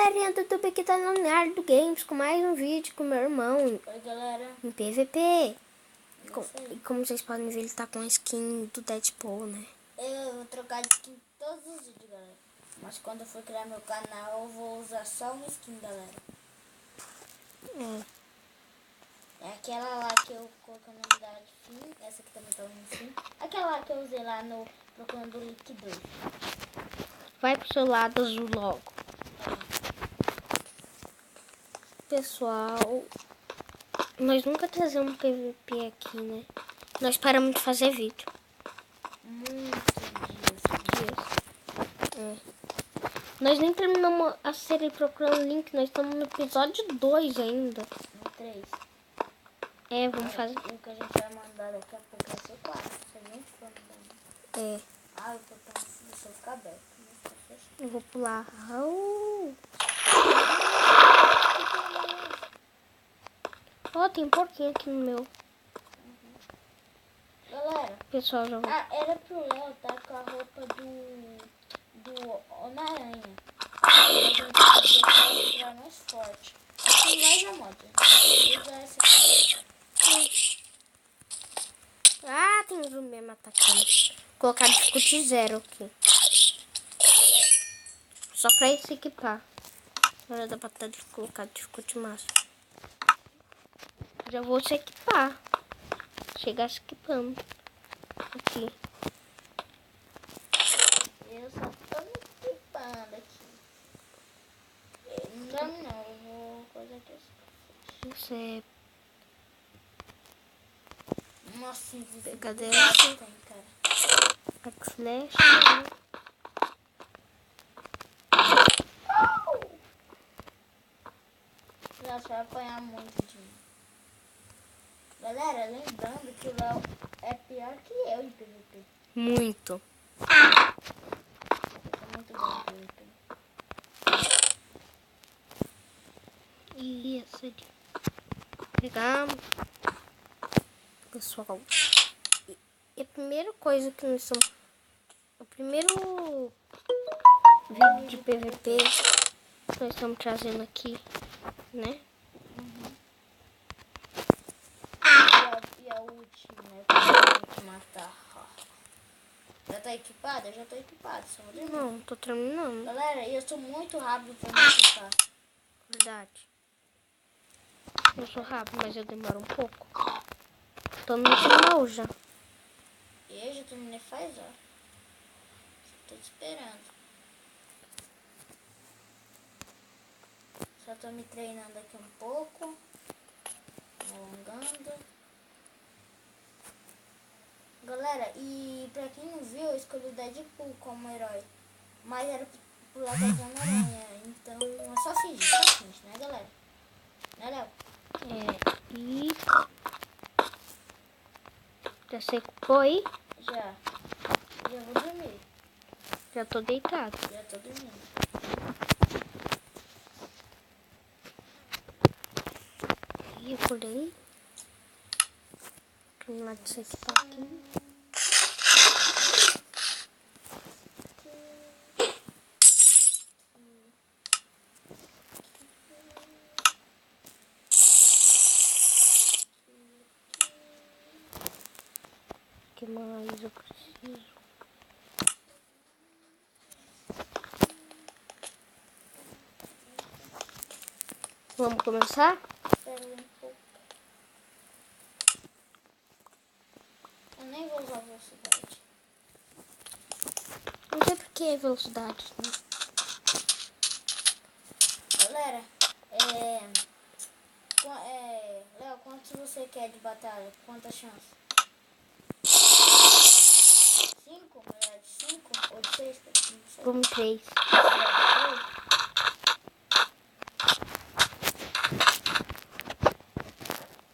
galerinha do YouTube que tá no Leonardo Games com mais um vídeo com meu irmão. Oi, galera. Em PVP. E como vocês podem ver, ele tá com a skin do Deadpool, né? Eu vou trocar de skin todos os vídeos, galera. Mas quando eu for criar meu canal, eu vou usar só uma skin, galera. É aquela lá que eu coloquei no nome da fim. Essa aqui também tá no fim. Aquela lá que eu usei lá no Procurando Link 2. Vai pro seu lado azul logo. Pessoal, nós nunca trazemos PVP aqui, né? Nós paramos de fazer vídeo. Muitos dias. Nós nem terminamos a série Procurando Link. Nós estamos no episódio 2 ainda. No 3. Vamos fazer. E o que a gente vai mandar daqui a pouco vai ser 4. Se a gente for mandar. Ah, eu tô pensando, deixa eu ficar aberto. Eu vou pular. Ó, tem porquinho aqui no meu. Galera, Pessoal, já vou. era pro Léo tá com a roupa do Homem-Aranha. A gente vai tirar mais forte. Aqui não vai já moda. Usa essa aqui. Ah, tem um zumbi me atacando. Vou colocar dificuldade 0 aqui. Só pra se equipar. Agora dá pra colocar dificuldade máximo. Já vou se equipar. Chegar se equipando. Aqui. Eu só tô me equipando aqui. Não dá não, eu vou coisa aqui. Isso é Nossa, Pegadeira. tem, cara. X-Flash. Já vai apanhar muito de mim. Galera, lembrando que o Léo é pior que eu em PVP. Muito. Eu sou muito bom em PVP. Isso aqui. Pegar. Pessoal. E a primeira coisa que nós estamos. O primeiro vídeo de PVP que nós estamos trazendo aqui, né? E a última, né? Pra gente matar. Já tá equipada? Já tô equipada. Só vou dormir. Não, tô terminando. Galera, eu sou muito rápido pra me equipar. Verdade. Eu sou rápido, mas eu demoro um pouco. Tô no final já. E eu já terminei faz hora. Só tô te esperando. Só tô me treinando aqui um pouco. Alongando. Galera, e pra quem não viu, eu escolhi o Deadpool como herói. Mas era pro lado da Homem-Aranha. Então é só finge, né, galera? Né, Léo? E... Já secou aí? Já vou dormir. Já tô deitado. Já tô dormindo. E eu pulei. Terminar de se equipar aqui. O que mais eu preciso? Vamos começar? Espera um pouco. Eu nem vou usar velocidade. Não sei por que velocidade, né? Galera, Léo, quantos você quer de batalha? Quantas chances? 5? Melhor de 5? Ou de 6? Vamos 3.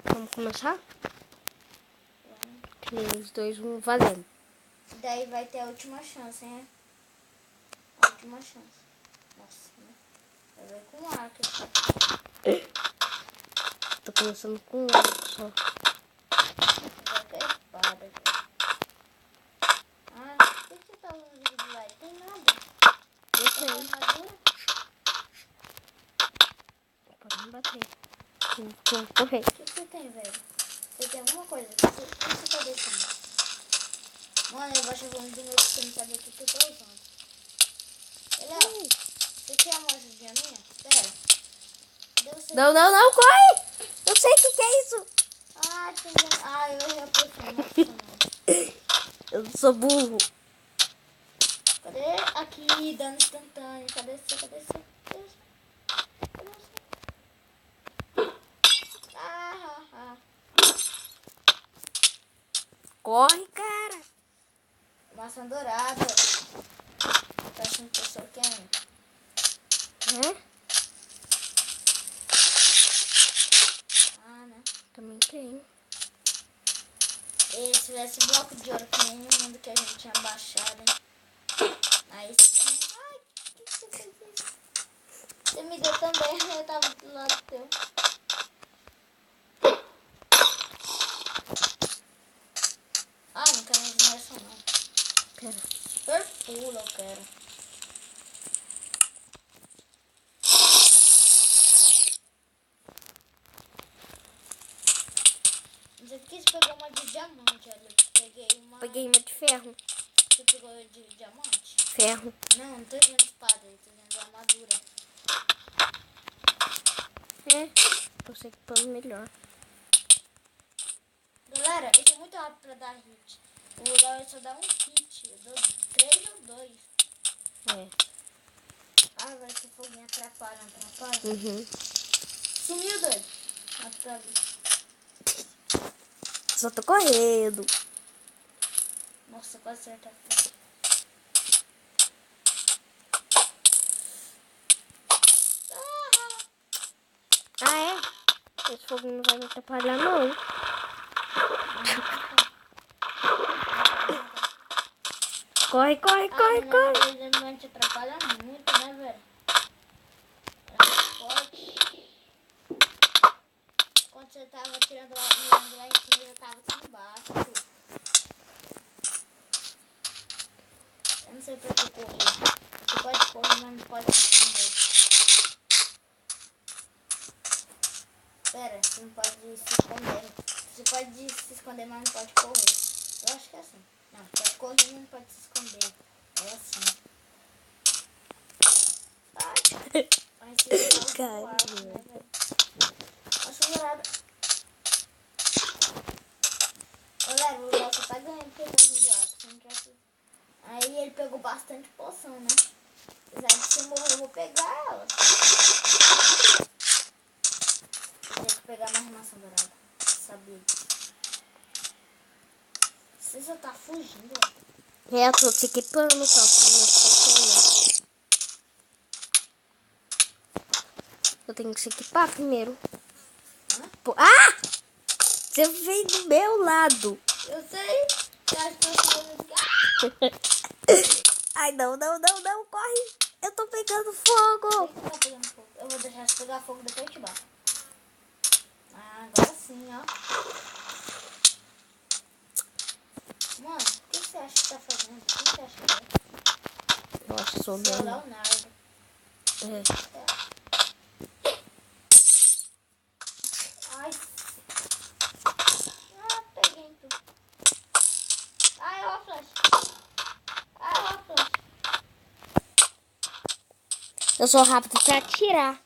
Vamos começar? 3, 2, 1, valendo. Daí vai ter a última chance, hein? A última chance. Nossa, né? Vai ver com arco aqui. Tô começando com um arco só. Vai ter espada aqui. Ah, por que você tá usando de light? Tem nada. Eu Tem sei. armadura? me bater. Vou correr. O que você tem, velho? Você tem alguma coisa? O que você tá deixando? Mano, eu vou achar um dinheiro que você não sabe o que eu tô usando. Léo, você quer uma ajudinha minha? Pera. Não, corre! Eu sei o que é isso. Eu ia aproximar. Eu sou burro. Cadê? Aqui, dano instantâneo. Cadê você? Cadê você? Corre, cara. Maçã dourada. Tá achando que eu sou quem? Né? Também tem. E se tivesse bloco de ouro que nem o mundo que a gente tinha baixado, hein? Aí sim. Ai, que você fez isso? Você me deu também, eu tava do lado teu. Não quero mais nessa não. Pera. Perfula eu quero. Você quis pegar uma de diamante, olha. Peguei uma de ferro. Você pegou de diamante? Ferro. Não tô usando espada, tô usando armadura. Tô se equipando melhor. Galera, isso é muito rápido pra dar hit. O Léo só dá um hit. Eu dou 3 ou 2. Agora esse foguinho atrapalha. Sumiu, doido. Só tô correndo. Nossa, quase acerta. Esse fogo não vai me atrapalhar, não. Corre. Ele não te atrapalha muito, né, velho? É forte. Quando você tava tirando lá em cima, eu tava aqui embaixo. Eu não sei pra que correr. Você pode correr, mas não pode se esconder. Pera, você não pode se esconder. Você pode se esconder, mas não pode correr. Eu acho que é assim. Não, pode correr, mas não pode se esconder. É assim. Ai, você tá no alto, né, velho? Nossa, dourada. Ô, Léo, você tá ganhando porque tá vindo alto. Você não quer se... Aí ele pegou bastante poção, né? Apesar de você morrer, eu vou pegar ela. Tem que pegar mais maçã dourada. Sabia disso. Você só tá fugindo, ó. Eu tô se equipando, eu tenho que se equipar primeiro. Você veio do meu lado. Eu sei. Você acha que eu tô... Ai, não, corre. Eu tô pegando fogo. Você tá pegando fogo. Eu vou deixar você pegar fogo depois de baixo. Agora sim, ó. Mano, o que você acha que tá fazendo? O que você acha que é? Nossa, sou Seu bem. Leonardo. Ai. Peguei em tudo. Ai, ó a flecha. Eu sou rápido pra atirar.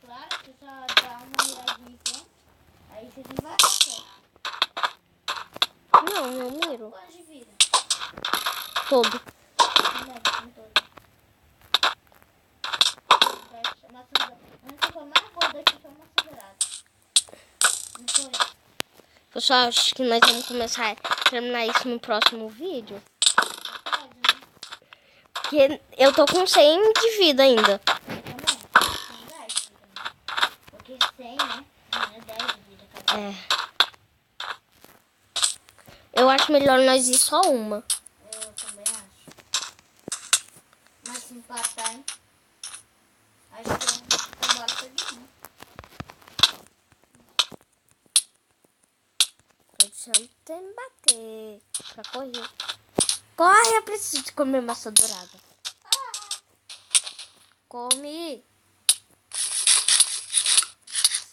Claro que só dá uma miradinha e pronto. Aí você não vai passar. Não, eu miro. Quanto de vida? Todo. Não, todo. Antes foi mais gorda que foi uma dourada. Não foi? Eu só acho que nós vamos começar a terminar isso no próximo vídeo. Pode, né? Porque eu tô com 100 de vida ainda. Também. Tem 10 de vida, né? Porque 100, né? Não é 10 de vida cada um. Eu acho melhor nós ir só uma. Eu também acho. Mas se empatar, hein? Acho que eu bora pegar, né? Deixa eu me bater pra correr. Corre, eu preciso de comer maçã dourada. Come.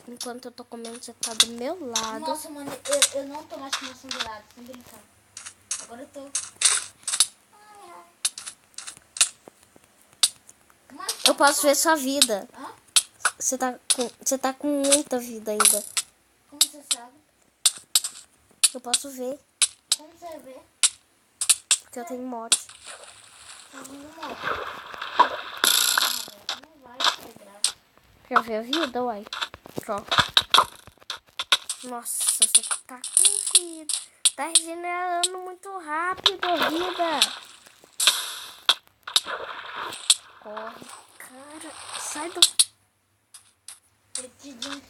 Enquanto eu tô comendo, você tá do meu lado. Nossa, mano, eu não tô mais com maçã dourada, sem brincar. Agora eu tô... Ai, ai. Mas, Eu posso ver sua vida. hã? Você tá com muita vida ainda. Como você sabe? Eu posso ver, Como você vê? porque eu tenho morte. Tá vindo moto. Ah, não vai ter graça. Já viu a vida, uai? Ó. Nossa, você tá com vida. Tá regenerando muito rápido a vida. Corre, cara. Sai do... Eu te disse.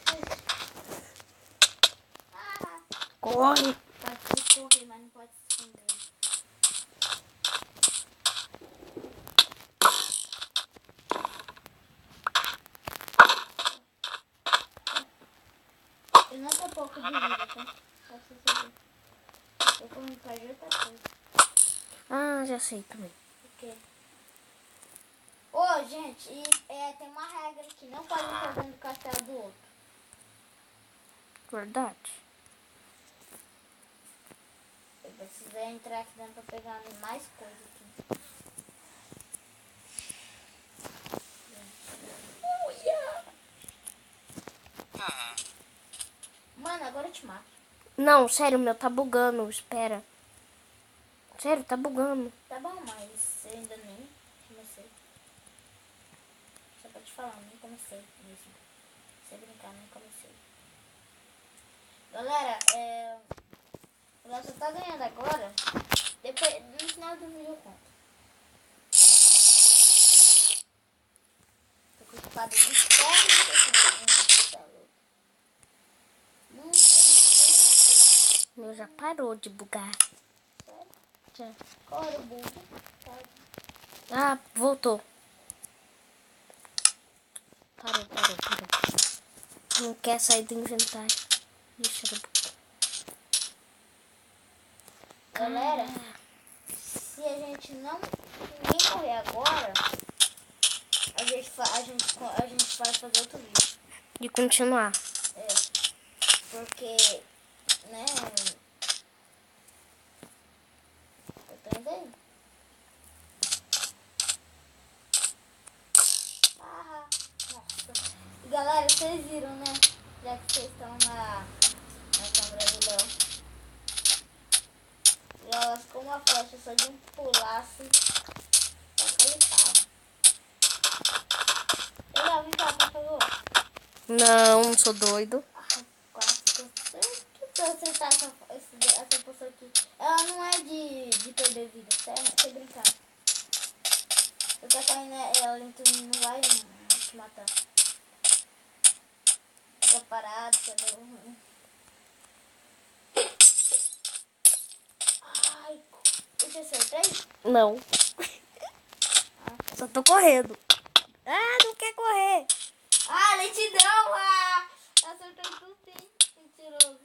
Ah, Corre. pode se correr, mas não pode se esconder. Eu não tô pouco de vida, tá? Só pra você saber. Eu tô me perdi outra coisa. Ah, já sei também. O quê? Ô, gente, tem uma regra aqui. Não pode entrar dentro do castelo do outro. Verdade. Eu preciso entrar aqui dentro pra pegar mais coisa aqui. Mano, agora eu te mato. Não, sério, meu tá bugando. Espera. Sério, tá bugando. Tá bom, mas eu ainda nem comecei. Só pra te falar, nem comecei mesmo. Sem brincar, nem comecei. Galera, você tá ganhando agora. Depois, no final do vídeo eu conto. Tô com espada de ferro. Não, Meu já parou de bugar. Já. qual era o bug? Ah, voltou. Parou. Não quer sair do inventário. Ixi, era bug. Galera, se a gente não nem morrer agora, a gente vai fazer outro vídeo. De continuar. Porque, né? Eu tô indo aí. Ah, nossa. E galera, vocês viram, né? Já que vocês estão na câmera do Léo. E ela ficou uma flecha só de um pular-se. Só que ele tava. Ei, Léo, vem cá, por favor. Não sou doido. Quase que eu acertar essa poção aqui. Ela não é de perder vida, certo? Sem brincar. Eu tô caindo ela, então não vai te matar. Fica parado, entendeu? Ai, eu te acertei? Não. Só tô correndo. Ah, não quer correr. Ah, lentidão! Ah! Acertou tudo sim, mentiroso.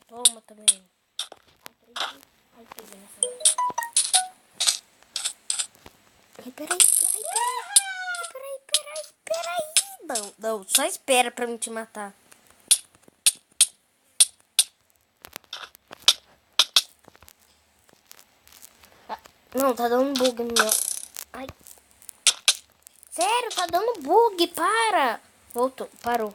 Toma também. Ai, peguei nessa. Peraí. Não, só espera pra mim te matar. Não, tá dando bug no meu. Ai. Sério, tá dando bug, para. Voltou, parou.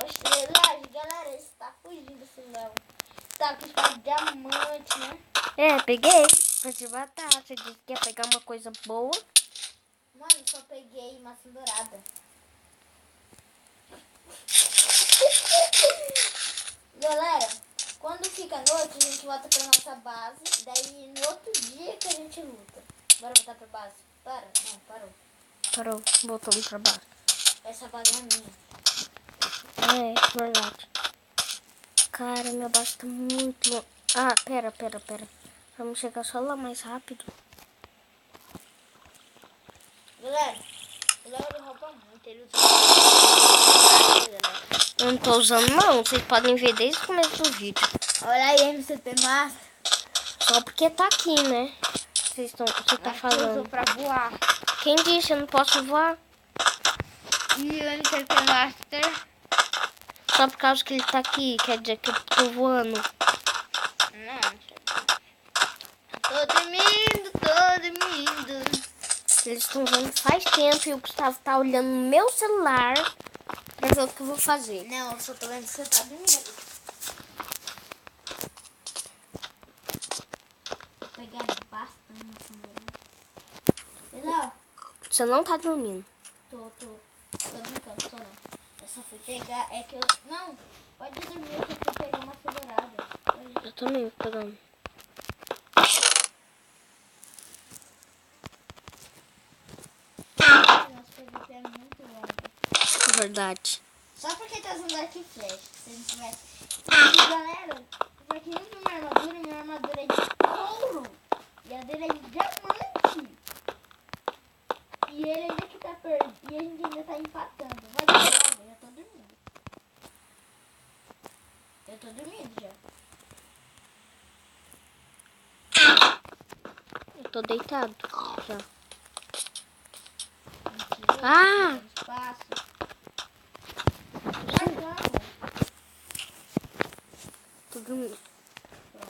Oxe, galera, esse tá fugindo esse Léo. Tá com espada de diamante, né? É, peguei pra te matar. Você disse que ia pegar uma coisa boa. Mano, eu só peguei maçã dourada. Galera, quando fica noite, a gente volta pra nossa base. Daí, no outro dia que a gente luta. Bora voltar pra base. Para? Não, parou. Parou, voltamos pra baixo. Essa base é minha. É, verdade. Cara, minha base tá muito longe. Ah, pera. Vamos chegar só lá mais rápido. Galera, o Léo ele rouba muito. Ele usa... Eu não tô usando não, vocês podem ver desde o começo do vídeo. Olha aí, MCP Master. Só porque tá aqui, né? você tá Usou falando? pra voar. Quem disse? Eu não posso voar? E onde você tem Master? Só por causa que ele tá aqui, quer dizer que eu tô voando. Não. Tô dormindo. Eles estão vendo faz tempo e o Gustavo tá olhando no meu celular pra ver o que eu vou fazer. Não, eu só tô vendo que você tá dormindo. Vou pegar bastante mesmo. Entendeu? Você não tá dormindo. Tô brincando, tô não. Eu só fui pegar, é que eu... Não, pode dormir, eu fui pegar uma fedorada. Eu também vou pegando. Nosso PVP é muito longo. Verdade. Só porque tá usando arco e flecha. Se não tivesse... E galera, pra quem não viu minha armadura é de ouro. E a dele é de diamante. E ele ainda que tá perdido. E a gente ainda tá empatando. Vai dar logo, eu tô dormindo. Eu tô dormindo já. Eu tô deitado já. Mentira, Ah! Espaço. Largamos. Tô dormindo.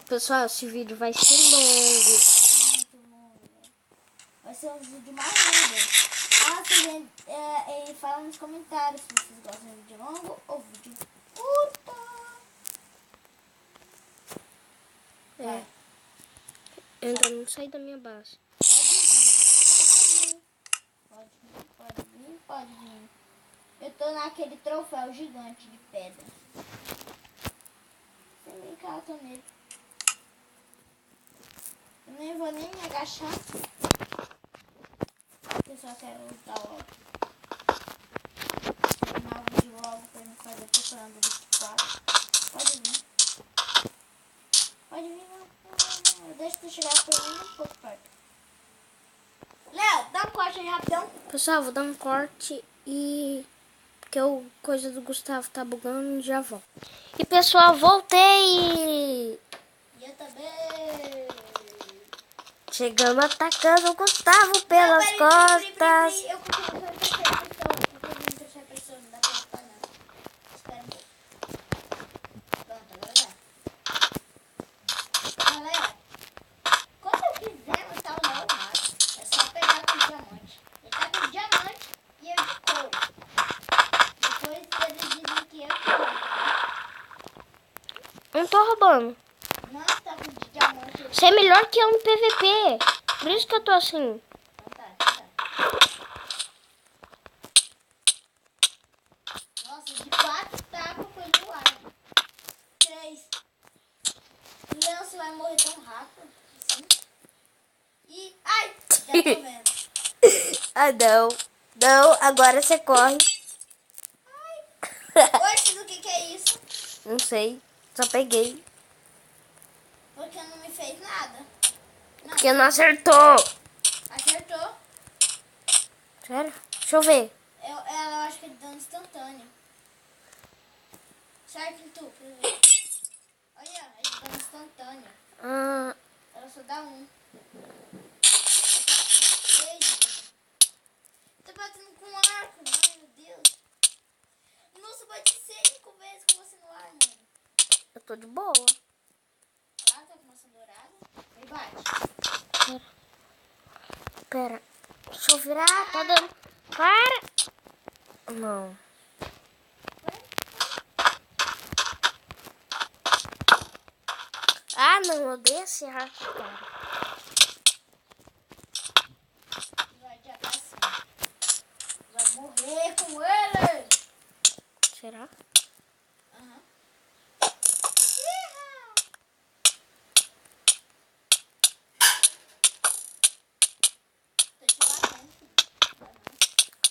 Pessoal, esse vídeo vai ser longo. Muito longo. Vai ser um vídeo mais longo. Ah, e fala nos comentários se vocês gostam de vídeo longo ou vídeo curto. É. Eu ainda não saí da minha base. Pode vir. Eu tô naquele troféu gigante de pedra. Sem brincar, eu tô nele. Eu nem vou nem me agachar. Eu só quero lutar logo. Terminar o vídeo logo pra não fazer procurando o 24. Pode vir. Pode vir, não. Deixa tu chegar por mim um pouco perto. Léo, dá um corte aí rapidão. Pessoal, vou dar um corte e... Porque o coisa do Gustavo tá bugando e já volto. E pessoal, voltei! E eu também. Chegando atacando o Gustavo pelas costas. Peraí. Eu continuo em terceira pessoa. Não dá pra botar nada. Espera um pouco. Pronto, agora dá. Galera, quando eu quiser matar o Léo Mato, é só pegar com diamante. Ele tá com diamante e eu de couro. Depois eles dizem que eu que roubo. Não tô roubando. Não tá com diamante. Você é melhor que eu no PVP. Por isso que eu tô assim. Então tá. Nossa, de 4 tapas foi do lado. 3. Leão, você vai morrer tão rápido. Assim. E... Ai! Já tô vendo. Ah, não. Não, agora você corre. Oxe, do que é isso? Não sei. Só peguei. Porque não me fez nada. Não, Porque não acertou. acertou. Sério? Deixa eu ver. Eu acho que é de dano instantâneo. Certo, tu? Pra ver. Olha, é de dano instantâneo. Ah, Ela só dá 1. Beijo. Tô batendo com arco. Ai, meu Deus. Nossa, bati 5 vezes com você no ar, mano. eu tô de boa. Ah, tá com maçã dourada. Aí bate. Pera. Deixa eu virar. Tá dando. Para. Não. Ah, não. Eu odeio esse arco, cara. Vai de assim. Vai morrer com ele. Será? Aham. Tô te batendo, filho.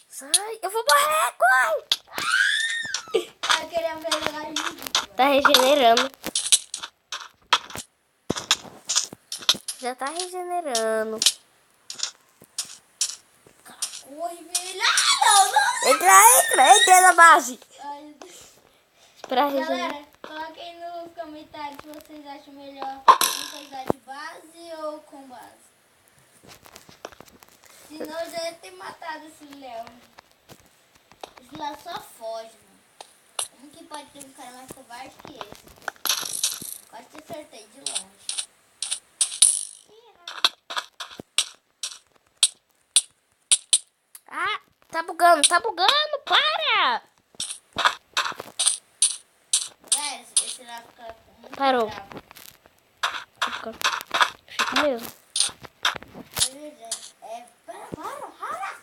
Sai. Eu vou morrer. Corre. Eu queria ver ele lá junto. Tá regenerando. Já tá regenerando. Corre, velho. Ah, não. Entra na base. Ai, Pra regenerar. galera, coloquem nos comentários se vocês acham melhor usar de base ou com base. ter matado esse Léo. Esse Léo só foge, mano. Como que pode ter um cara mais covarde que esse? Quase te acertei de longe. Ah, tá bugando, para! Galera, esse Léo fica muito Parou. bravo. Tá bugando. Fica mesmo. Para!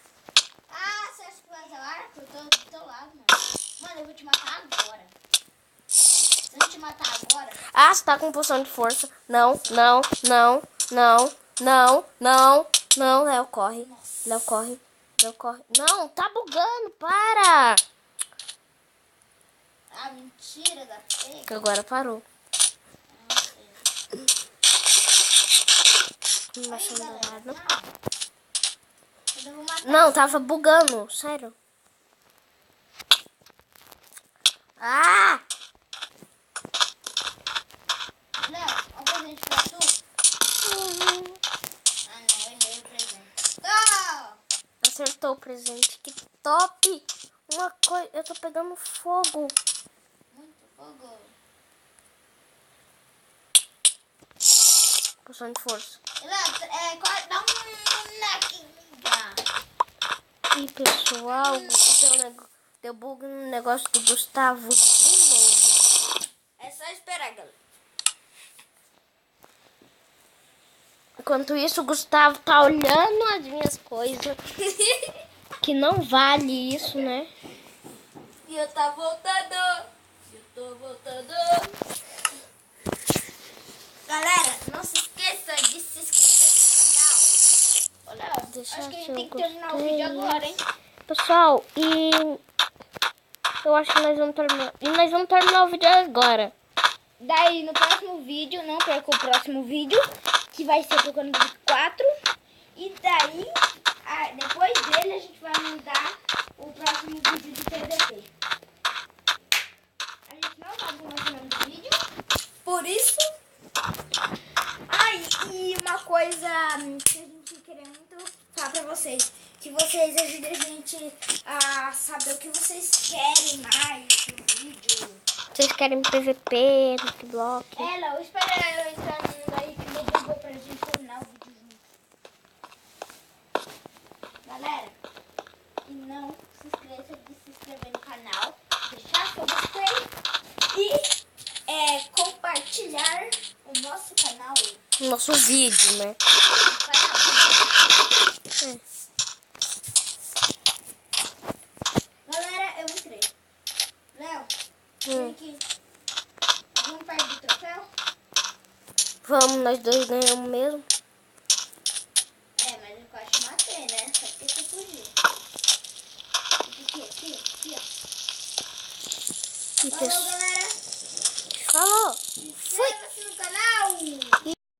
Ah, você acha que vai usar arco? Eu tô do teu lado, mano. Mano, eu vou te matar agora. Se eu te matar agora... Ah, você tá com poção de força. Não. Léo, corre. Léo, corre. Não, tá bugando, para! Ah, mentira da pega. Agora parou. Não sei. Não Aí, achando galera, nada. eu vou matar. Não, tava bugando, sério. Ah! Léo, um presente pra tu? Ah, não, errei o presente. Tá! Acertou o presente. Que top! Uma coisa. Eu tô pegando fogo. Muito fogo. Poção de força. Léo, dá um naquinha. E pessoal, deu bug no negócio do Gustavo de novo. É só esperar, galera. Enquanto isso, o Gustavo tá olhando as minhas coisas. Que não vale isso, né? E eu tô voltando. Galera, não se esqueça de se inscrever no canal. Olha, Deixa acho que a gente eu tem que terminar o gostei. vídeo agora, hein? Pessoal, e eu acho que nós vamos terminar. E nós vamos terminar o vídeo agora. Daí no próximo vídeo, não perca o próximo vídeo, que vai ser pro Cano 4. E daí, depois dele, a gente vai mandar o próximo vídeo de PVP. A gente não sabe como é o nome do vídeo. Por isso. E uma coisa que a gente queria muito falar pra vocês. Que vocês ajudem a gente a saber o que vocês querem mais no vídeo. Vocês querem PVP, Block? Léo, espera eu entrar no mundo aí que ele ligou pra gente terminar o vídeo junto. Galera, e não se esqueça de se inscrever no canal, deixar seu gostei e compartilhar o nosso canal. Nosso vídeo, né? Galera, eu entrei. Léo, vem aqui. Vamos perto do troféu? Vamos, nós dois ganhamos mesmo. Mas eu quase te matei, né? Só porque você fugiu. Aqui, ó. E Falou, galera. Falou! Se Fui!